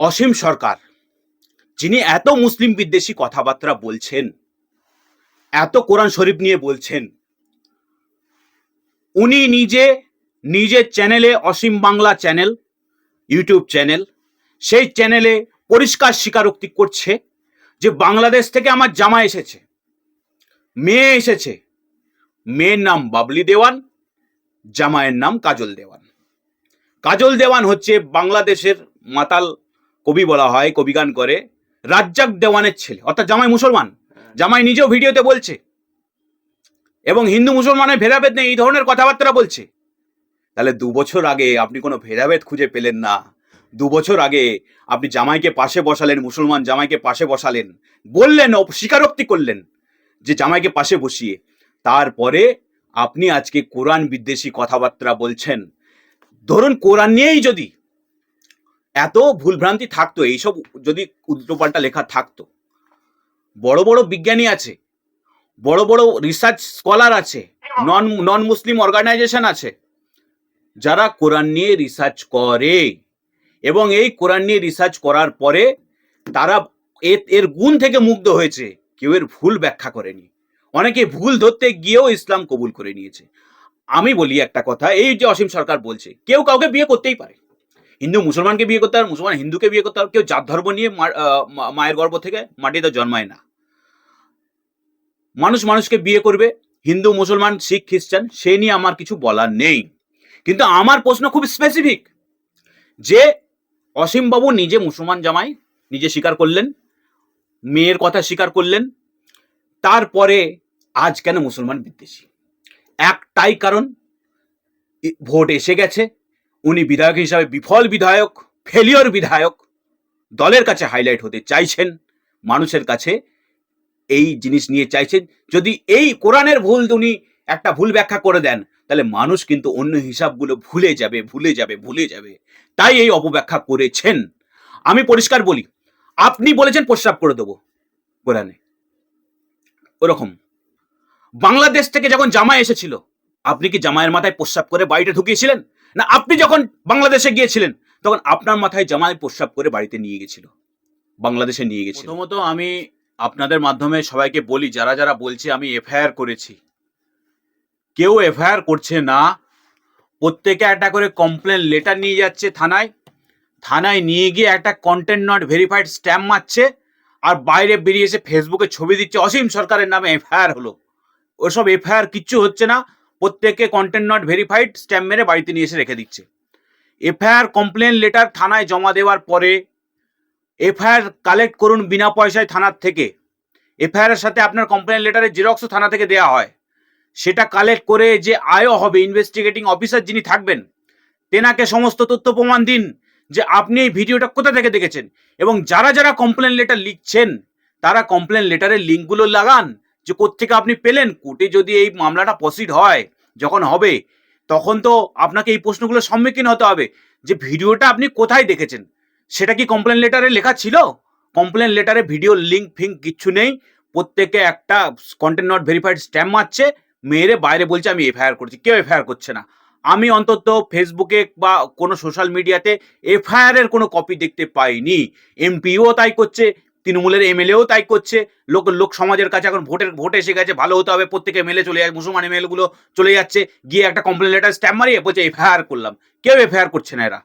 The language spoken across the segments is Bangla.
অসীম সরকার, যিনি এত মুসলিম বিদ্বেষী কথাবার্তা বলছেন, এত কোরআন শরীফ নিয়ে বলছেন, উনি নিজের চ্যানেলে, অসীম বাংলা চ্যানেল, ইউটিউব চ্যানেল, সেই চ্যানেলে পরিষ্কার স্বীকারোক্তি করছে যে বাংলাদেশ থেকে আমার জামাই এসেছে, মেয়ে এসেছে। মেয়ের নাম বাবলি দেওয়ান, জামাইয়ের নাম কাজল দেওয়ান। কাজল দেওয়ান হচ্ছে বাংলাদেশের মাতাল কবি বলা হয়, কবিগান করে, রাজ্জাক দেওয়ানের ছেলে, অর্থাৎ জামাই মুসলমান। জামাই নিজেও ভিডিওতে বলছে, এবং হিন্দু মুসলমানের ভেদাভেদ নেই এই ধরনের কথাবার্তা বলছে। তাহলে 2 বছর আগে আপনি কোনো ভেদাভেদ খুঁজে পেলেন না। 2 বছর আগে আপনি জামাইকে পাশে বসালেন, মুসলমান জামাইকে পাশে বসালেন, বললেন, স্বীকারোক্তি করলেন যে জামাইকে পাশে বসিয়ে, তারপরে আপনি আজকে কোরআন বিদ্বেষী কথাবার্তা বলছেন। ধরুন কোরআন নিয়েই যদি এত ভুলভ্রান্তি থাকতো, এইসব যদি উল্টোপাল্টা লেখা থাকতো, বড় বড় বিজ্ঞানী আছে, বড় বড় রিসার্চ স্কলার আছে, নন মুসলিম অর্গানাইজেশন আছে, যারা কোরআন নিয়ে রিসার্চ করে, এবং এই কোরআন নিয়ে রিসার্চ করার পরে তারা এর গুণ থেকে মুগ্ধ হয়েছে। কেউ এর ভুল ব্যাখ্যা করেনি, অনেকে ভুল ধরতে গিয়েও ইসলাম কবুল করে নিয়েছে। আমি বলি একটা কথা, এই যে অসীম সরকার বলছে, কেউ কাউকে বিয়ে করতেই পারে, হিন্দু মুসলমানকে বিয়ে করতে পারে, মুসলমান হিন্দুকে বিয়ে করতে পারে, কেউ জাত ধর্ম নিয়ে মায়ের গর্ভ থেকে মাটিতে জন্মায় না। মানুষ মানুষকে বিয়ে করবে, হিন্দু মুসলমান শিখ খ্রিস্টান, সে নিয়ে আমার কিছু বলার নেই। কিন্তু আমার প্রশ্ন খুব স্পেসিফিক, যে অসীম বাবু নিজে মুসলমান জামাই নিজে স্বীকার করলেন, মেয়ের কথা স্বীকার করলেন, তারপরে আজ কেন মুসলমান বিদ্বেষী? একটাই কারণ, ভোট এসে গেছে, উনি বিধায়ক হিসাবে বিফল বিধায়ক, ফেলিওর বিধায়ক, দলের কাছে হাইলাইট হতে চাইছেন, মানুষের কাছে এই জিনিস নিয়ে চাইছেন। যদি এই কোরআনের ভুল উনি একটা ভুল ব্যাখ্যা করে দেন, তাহলে মানুষ কিন্তু অন্য হিসাবগুলো ভুলে যাবে। তাই এই অপব্যাখ্যা করেছেন। আমি পরিষ্কার বলি, আপনি বলেছেন প্রস্রাব করে দেবো কোরআনে, ওরকম বাংলাদেশ থেকে যখন জামাই এসেছিল, আপনি কি জামাইয়ের মাথায় প্রস্রাব করে বাড়িতে ঢুকিয়েছিলেন? না আপনি যখন বাংলাদেশে গিয়েছিলেন তখন আপনার মাথায় জামাই প্রস্রাব করে বাড়িতে নিয়ে গেছিল, বাংলাদেশে নিয়ে গেছিল? প্রথমত আমি আপনাদের মাধ্যমে সবাইকে বলি, যারা যারা বলছে আমি এফআইআর করেছি, কেউ এফআইআর করছে না। প্রত্যেকে একটা করে কমপ্লেন লেটার নিয়ে যাচ্ছে থানায় নিয়ে গিয়ে একটা কন্টেন্ট নট ভেরিফাইড স্ট্যাম্প মারছে, আর বাইরে বেরিয়ে এসে ফেসবুকে ছবি দিচ্ছে অসীম সরকারের নামে এফআইআর হলো। ওসব এফআইআর কিচ্ছু হচ্ছে না, প্রত্যেকে কন্টেন্ট নট ভেরিফাইড স্ট্যাম্প মেরে বাড়িতে নিয়ে এসে রেখে দিচ্ছে। এফআইআর কমপ্লেন লেটার থানায় জমা দেওয়ার পরে এফআইআর কালেক্ট করুন বিনা পয়সায় থানার থেকে। এফআইআর সাথে আপনার কমপ্লেন লেটারের জেরক্সও থানা থেকে দেওয়া হয়। সেটা কালেক্ট করে যে আয়ও হবে, ইনভেস্টিগেটিং অফিসার যিনি থাকবেন, তেনাকে সমস্ত তথ্য প্রমাণ দিন যে আপনি এই ভিডিওটা কোথা থেকে দেখেছেন, এবং যারা যারা কমপ্লেন লেটার লিখছেন তারা কমপ্লেন লেটারের লিঙ্কগুলো লাগান যে কোত্থেকে আপনি পেলেন। কোর্টে যদি এই মামলাটা প্রসিড হয়, যখন হবে, তখন তো আপনাকে এই প্রশ্নগুলোর সম্মুখীন হতে হবে যে ভিডিওটা আপনি কোথায় দেখেছেন, সেটা কি কমপ্লেন লেটারে লেখা ছিল? কমপ্লেন লেটারে ভিডিও লিঙ্ক ফিঙ্ক কিচ্ছু নেই। প্রত্যেকে একটা কন্টেন্ট নট ভেরিফাইড স্ট্যাম্প মারছে, মেয়েরে বাইরে বলছে আমি এফআইআর করছি। কেউ এফআইআর করছে না। আমি অন্তত ফেসবুকে বা কোনো সোশ্যাল মিডিয়াতে এফআইআর এর কোনো কপি দেখতে পাইনি। এমপিও তাই করছে, তৃণমূলের এমএলএও তাই করছে। লোক সমাজের কাছে এখন ভোট এসে গেছে, ভালো হতে হবে, প্রত্যেকে এমএলএ চলে যায়, মুসলমান এমএলএ গুলো চলে যাচ্ছে, গিয়ে একটা কমপ্লেন লেটার স্ট্যাম্প মারিয়ে বলছে এফআইআর করলাম। কেউ এফআইআর করছে না। এরা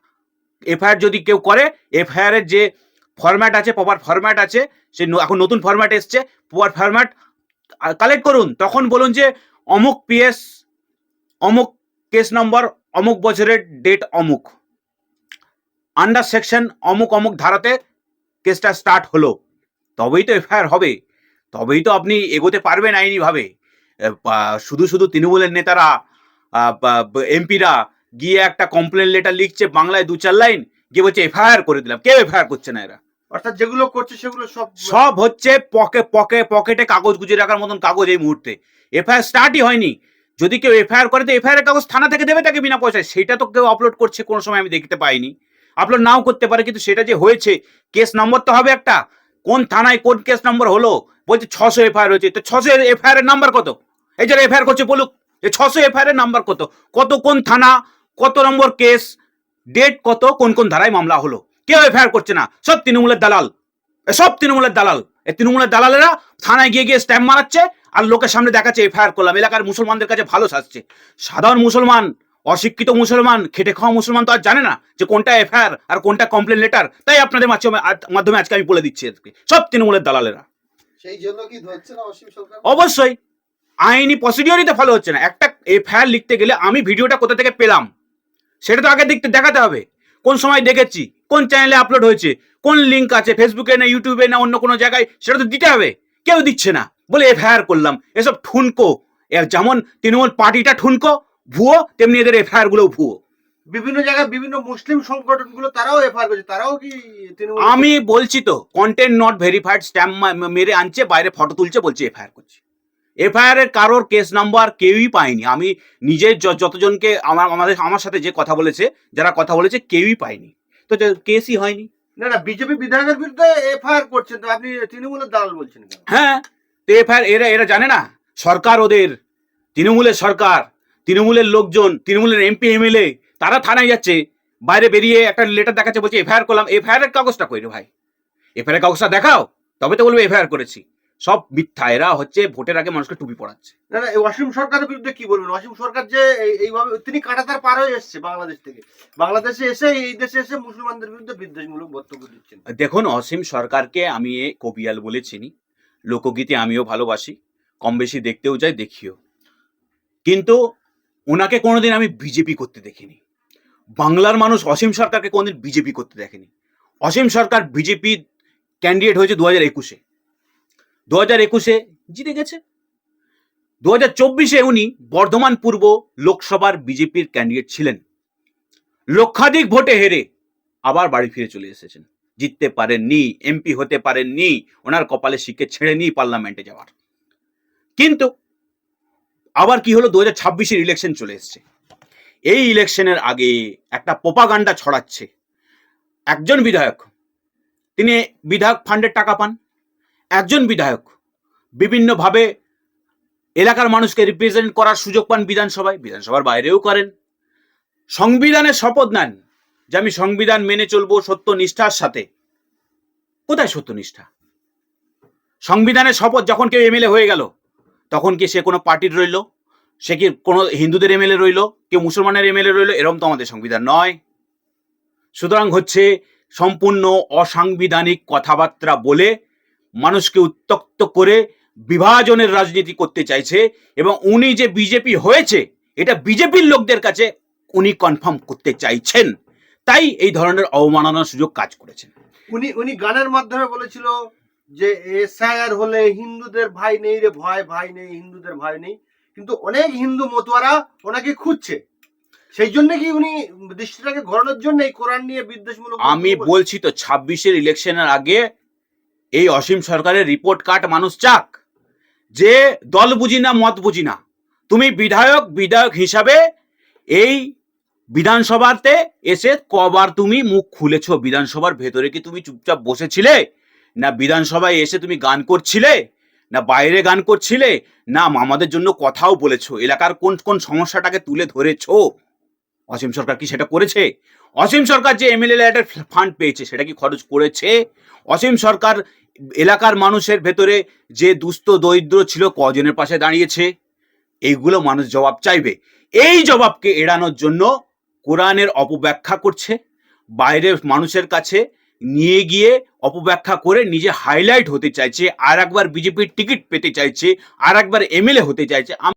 এফআইআর যদি কেউ করে, এফআইআর এর যে ফরম্যাট আছে, প্রপার ফরম্যাট আছে, সে এখন নতুন ফরম্যাট এসছে, প্রপার ফরম্যাট কালেক্ট করুন, তখন বলুন যে অমুক পিএস, অমুক কেস নম্বর, অমুক বছরের ডেট, অমুক আন্ডার সেকশন অমুক অমুক ধারাতে কেসটা স্টার্ট হলো, তবেই তো এফআইআর হবে, তবেই তো আপনি এগোতে পারবেন আইনিভাবে। শুধু তৃণমূলের নেতারা, এমপিরা গিয়ে একটা কমপ্লেন লেটার লিখছে বাংলায় 2-4 লাইন, গিয়ে বলছে এফআইআর করে দিলাম। কেউ এফআইআর করছে না। এরা অর্থাৎ যেগুলো করছে সেগুলো সব হচ্ছে পকেটে কাগজ গুজিয়ে রাখার মতন কাগজ। এই মুহূর্তে এফআইআর স্টার্টই হয়নি। যদি কেউ এফআইআর করে তো এফআইআর কাগজ থানা থেকে দেবে তাকে বিনা পয়সায়, সেটা তো কেউ আপলোড করছে কোনো সময় আমি দেখতে পাইনি। আপলোড নাও করতে পারে, কিন্তু সেটা যে হয়েছে, কেস নম্বর তো হবে একটা, কোন থানায় কোন কেস নম্বর হলো। বলছে 600 এফআইআর হয়েছে, তো 600 এফআইআর এর নাম্বার কত? এই যারা এফআইআর করছে বলুক যে 600 এফআইআর এর নাম্বার কত, কোন থানা, কত নম্বর কেস, ডেট কত, কোন কোন ধারায় মামলা হলো। কেউ এফআইআর করছে না, সব তৃণমূলের দালাল, সব তৃণমূলের দালাল। এই তৃণমূলের দালালেরা থানায় গিয়ে গিয়ে স্ট্যাম্প মারাচ্ছে আর লোকের সামনে দেখাচ্ছে এফআইআর করলাম, এলাকার মুসলমানদের কাছে ভালো সাজছে। সাধারণ মুসলমান, অশিক্ষিত মুসলমান, খেটে খাওয়া মুসলমান তো আর জানে না যে কোনটা এফআইআর আর কোনটা কমপ্লেন লেটার। তাই আপনাদের মাধ্যমে আজকে আমি বলে দিচ্ছি, সব তৃণমূলের দালালেরা। সেই জন্য কি ধরছে না অসীম সরকার? অবশ্যই আইনি প্রসিডিওরই তো ফলো হচ্ছে না। একটা এফআইআর লিখতে গেলে আমি ভিডিওটা কোথা থেকে পেলাম সেটা তো আগে দেখাতে হবে, কোন সময় দেখেছি, কোন চ্যানেলে আপলোড হয়েছে, কোন লিঙ্ক আছে ফেসবুকে না ইউটিউবে না অন্য কোনো জায়গায়, সেটা তো দিতে হবে। কেউ দিচ্ছে না, বলে এফআইআর করলাম। এসব ঠুনকো, যেমন তৃণমূল পার্টিটা ঠুনকো ভুয়ো, তেমনি এদের এফআইআর গুলো ভুয়ো। বিভিন্ন জায়গায় বিভিন্ন মুসলিম সংগঠনগুলো তারাও এফআইআর করছে, তারাও কি তৃণমূল? আমি বলছি তো, কন্টেন্ট নট ভেরিফাইড স্ট্যাম্প মেরে আনছে, বাইরে ফটো তুলছে, বলছে এফআইআর করছে। এফআইআর এর কারোর কেস নাম্বার কেউই পাইনি। আমি নিজে যতজনকে আমার সাথে যে কথা বলেছে, যারা কথা বলেছে, কেউই পাইনি, তো কেসই হয়নি। না না, বিজেপি বিধায়কের বিরুদ্ধে এফআইআর করছেন, তো আপনি তৃণমূলের দালাল বলছেন কেন? হ্যাঁ, তো এফআইআর এরা জানে না সরকার ওদের, তৃণমূলের সরকার, তৃণমূলের লোকজন, তৃণমূলের এমপি এমএলএ, তারা থানায় যাচ্ছে, বাইরে বেরিয়ে একটা লেটার দেখাচ্ছে, বলছে এফআইআর করলাম। এফআইআর এর কাগজটা কই রে ভাই? এফআইআর এর কাগজটা দেখাও, তবে তো বলবে এফআইআর করেছি। সব মিথ্যা। এরা হচ্ছে ভোটের আগে মানুষকে টুপি পড়াচ্ছে। না না, অসীম সরকারের বিরুদ্ধে কি বলবেন? অসীম সরকার যে এইভাবে তিনি কাঁটাতার পার হয়ে এসছে বাংলাদেশ থেকে, বাংলাদেশে এসে এই দেশে এসে মুসলমানদের বিরুদ্ধে বিদ্বেষমূলক বক্তব্য দিচ্ছেন। দেখুন, অসীম সরকারকে আমি কবিয়াল বলে চিনি, লোকগীতি আমিও ভালোবাসি, কম বেশি দেখতেও যাই, দেখিও, কিন্তু ওনাকে কোনোদিন আমি বিজেপি করতে দেখিনি। বাংলার মানুষ অসীম সরকারকে কোনোদিন বিজেপি করতে দেখেনি। অসীম সরকার বিজেপি ক্যান্ডিডেট হয়েছে 2021-এ, 2021-এ জিতে গেছে। 2024-এ উনি বর্ধমান পূর্ব লোকসভার বিজেপির ক্যান্ডিডেট ছিলেন, লক্ষাধিক ভোটে হেরে আবার বাড়ি ফিরে চলে এসেছেন। জিততে পারেননি, এমপি হতে পারেননি, ওনার কপালে শিখে ছেড়েনি পার্লামেন্টে যাওয়ার। কিন্তু আবার কি হলো, 2026-এর ইলেকশন চলে এসছে। এই ইলেকশনের আগে একটা প্রোপাগান্ডা ছড়াচ্ছে। একজন বিধায়ক, তিনি বিধায়ক ফান্ডের টাকা পান, একজন বিধায়ক বিভিন্নভাবে এলাকার মানুষকে রিপ্রেজেন্ট করার সুযোগ পান বিধানসভার বাইরেও করেন। সংবিধানের শপথ নেন যে আমি সংবিধান মেনে চলবো সত্যনিষ্ঠার সাথে। কোথায় সত্যনিষ্ঠা? সংবিধানের শপথ যখন কেউ এমএলএ হয়ে গেল, তখন কি সে কোনো পার্টির রইল? সে কি কোনো হিন্দুদের এমএলএ রইল, কেউ মুসলমানের এমএলএ রইল? এরকম তো আমাদের সংবিধান নয়। সুতরাং হচ্ছে সম্পূর্ণ অসাংবিধানিক কথাবার্তা বলে মানুষকে উত্ত্যক্ত করে বিভাজনের রাজনীতি করতে চাইছে, এবং উনি যে বিজেপি হয়েছে এটা বিজেপির লোকদের কাছে উনি কনফার্ম করতে চাইছেন। তাই এই ধরনের অবমাননার সুযোগ কাজ করেছেন। উনি গানের মাধ্যমে বলেছিল যে এসআইআর হলে হিন্দুদের ভাই নেই রে, ভাই নেই, হিন্দুদের ভাই নেই। কিন্তু অনেক হিন্দু মতুয়ারা ওনাকে খুঁজছে, সেই জন্য কি উনি দৃষ্টিটাকে ঘোরানোর জন্য এই কোরআন নিয়ে বিদ্বেষমূলক? আমি বলছি তো, 26-এর ইলেকশনের আগে এই অসীম সরকারের রিপোর্ট কার্ড মানুষ চাক, যে দল বুঝি না মত বুঝি না, তুমি বিধায়ক হিসাবে এই বিধানসভাতে এসে কবার তুমি মুখ খুলেছো? বিধানসভার ভেতরে কি তুমি চুপচাপ বসেছিলে, না বিধানসভায় এসে তুমি গান করছিলে, না বাইরে গান করছিলে, না আমাদের জন্য কথাও বলেছো, এলাকার কোন কোন সমস্যাটাকে তুলে ধরেছো? অসীম সরকার কি সেটা করেছে? অসীম সরকার যে এমএলএ ল্যাডের ফান্ড পেয়েছে সেটা কি খরচ করেছে? অসীম সরকার এলাকার মানুষের ভেতরে যে দুস্থ দরিদ্র ছিল কজনের পাশে দাঁড়িয়েছে? এইগুলো মানুষ জবাব চাইবে। এই জবাবকে এড়ানোর জন্য কোরআনের অপব্যাখ্যা করছে, বাইরের মানুষের কাছে নিয়ে গিয়ে অপব্যাখ্যা করে নিজে হাইলাইট হতে চাইছে, আর একবার বিজেপির টিকিট পেতে চাইছে, আর একবার এমএলএ হতে চাইছে।